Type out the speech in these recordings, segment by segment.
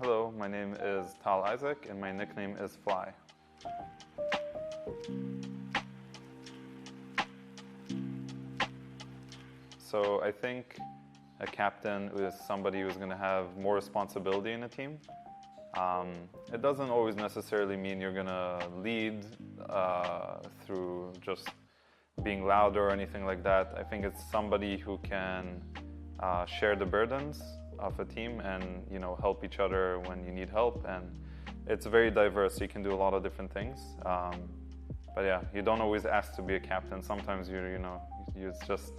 Hello, my name is Tal Isaac and my nickname is Fly. So I think a captain is somebody who's going to have more responsibility in a team. It doesn't always necessarily mean you're going to lead through just being loud or anything like that. I think it's somebody who can share the burdens of a team and help each other when you need help. And it's very diverse. So you can do a lot of different things. But yeah, you don't always ask to be a captain. Sometimes it's just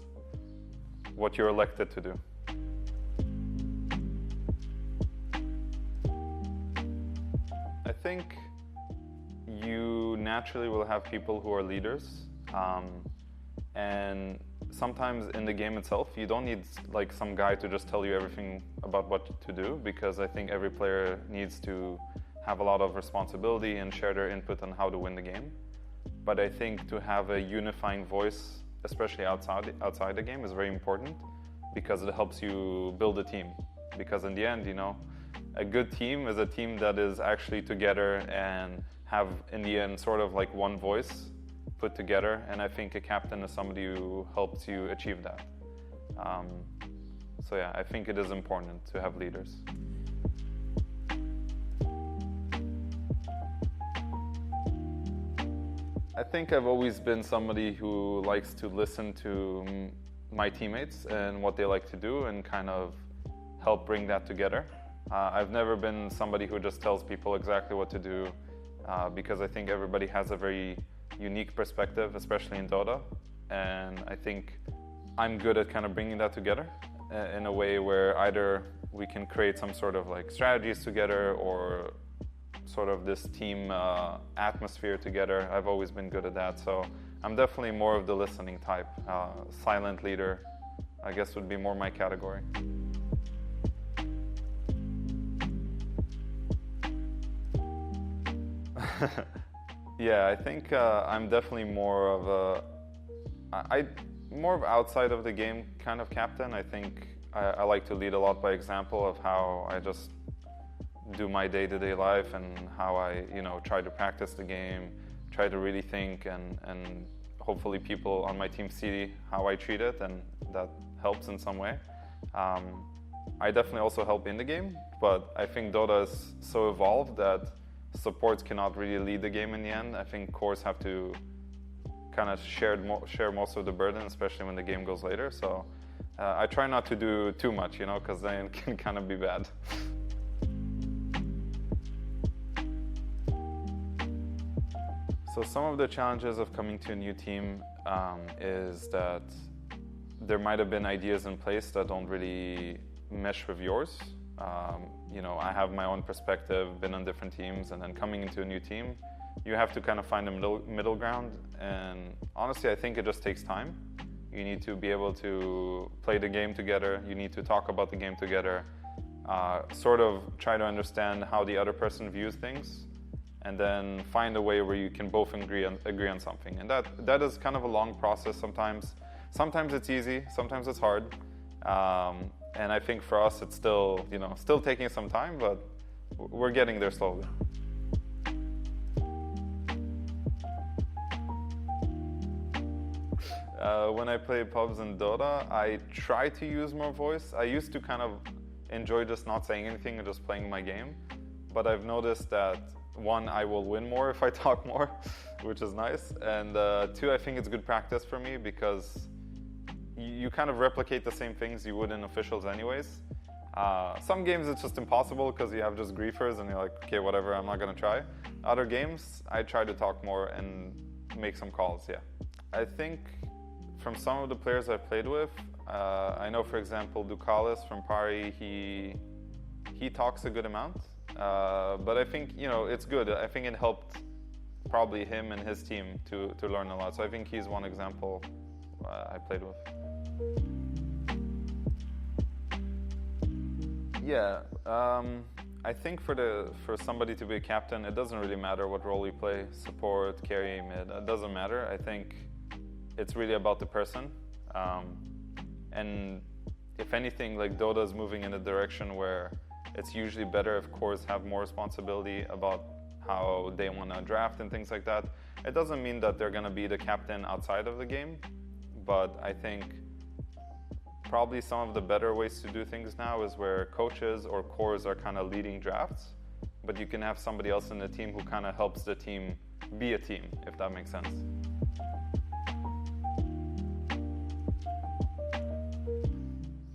what you're elected to do. I think you naturally will have people who are leaders, and sometimes in the game itself you don't need like some guy to just tell you everything about what to do, because I think every player needs to have a lot of responsibility and share their input on how to win the game. But I think to have a unifying voice, especially outside the game, is very important, because it helps you build a team. Because in the end, a good team is a team that is actually together and have, in the end, sort of like one voice put together. And I think a captain is somebody who helps you achieve that. So yeah, I think it is important to have leaders. I think I've always been somebody who likes to listen to my teammates and what they like to do and kind of help bring that together. I've never been somebody who just tells people exactly what to do, because I think everybody has a very unique perspective, especially in Dota. And I think I'm good at kind of bringing that together in a way where either we can create some sort of like strategies together or sort of this team atmosphere together. I've always been good at that. So I'm definitely more of the listening type. Silent leader, I guess, would be more my category. Yeah, I think I'm definitely more of more of outside of the game kind of captain. I think I like to lead a lot by example of how I just do my day-to-day life and how I try to practice the game, try to really think, and hopefully people on my team see how I treat it, and that helps in some way. I definitely also help in the game, but I think Dota is so evolved that supports cannot really lead the game in the end. I think cores have to kind of share most of the burden, especially when the game goes later. So I try not to do too much, because then it can kind of be bad. So some of the challenges of coming to a new team is that there might have been ideas in place that don't really mesh with yours. I have my own perspective, been on different teams, and then coming into a new team, you have to kind of find a middle ground. And honestly, I think it just takes time. You need to be able to play the game together. You need to talk about the game together, sort of try to understand how the other person views things, and then find a way where you can both agree on something. And that is kind of a long process sometimes. Sometimes it's easy, sometimes it's hard. And I think for us, it's still taking some time, but we're getting there slowly. When I play pubs in Dota, I try to use more voice. I used to kind of enjoy just not saying anything and just playing my game. But I've noticed that, one, I will win more if I talk more, which is nice. And two, I think it's good practice for me, because you kind of replicate the same things you would in officials anyways. Some games it's just impossible because you have just griefers and you're like, okay, whatever, I'm not going to try. Other games, I try to talk more and make some calls, yeah. I think from some of the players I've played with, I know, for example, Ducalis from Pari, he talks a good amount. But I think, it's good. I think it helped probably him and his team to learn a lot. So I think he's one example I played with. Yeah, I think for somebody to be a captain, it doesn't really matter what role you play, support, carry, mid, it doesn't matter. I think it's really about the person. And if anything, like Dota is moving in a direction where it's usually better if cores have more responsibility about how they want to draft and things like that. It doesn't mean that they're going to be the captain outside of the game, but I think probably some of the better ways to do things now is where coaches or cores are kind of leading drafts, but you can have somebody else in the team who kind of helps the team be a team, if that makes sense.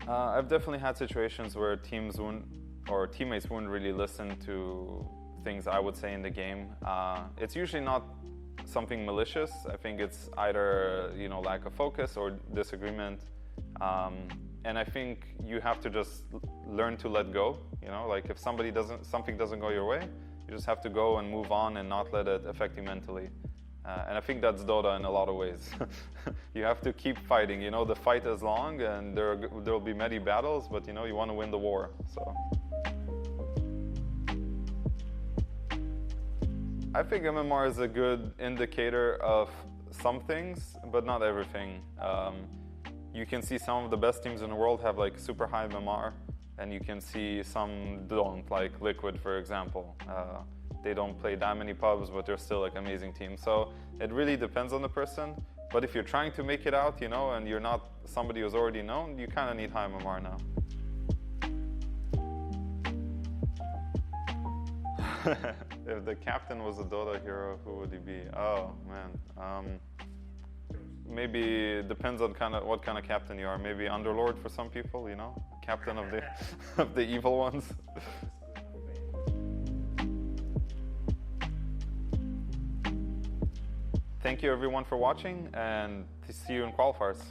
I've definitely had situations where teams wouldn't, or teammates wouldn't really listen to things I would say in the game. It's usually not something malicious. I think it's either lack of focus or disagreement. And I think you have to just learn to let go. Like if something doesn't go your way, you just have to go and move on and not let it affect you mentally. And I think that's Dota in a lot of ways. You have to keep fighting. The fight is long and there'll be many battles, but you want to win the war. So I think MMR is a good indicator of some things, but not everything. You can see some of the best teams in the world have like super high MMR, and you can see some don't, like Liquid, for example. They don't play that many pubs, but they're still like amazing teams. So it really depends on the person. But if you're trying to make it out, and you're not somebody who's already known, you kind of need high MMR now. If the captain was a Dota hero, who would he be? Oh man, maybe it depends on what kind of captain you are. Maybe Underlord for some people, captain of the of the evil ones. Thank you everyone for watching, and see you in qualifiers.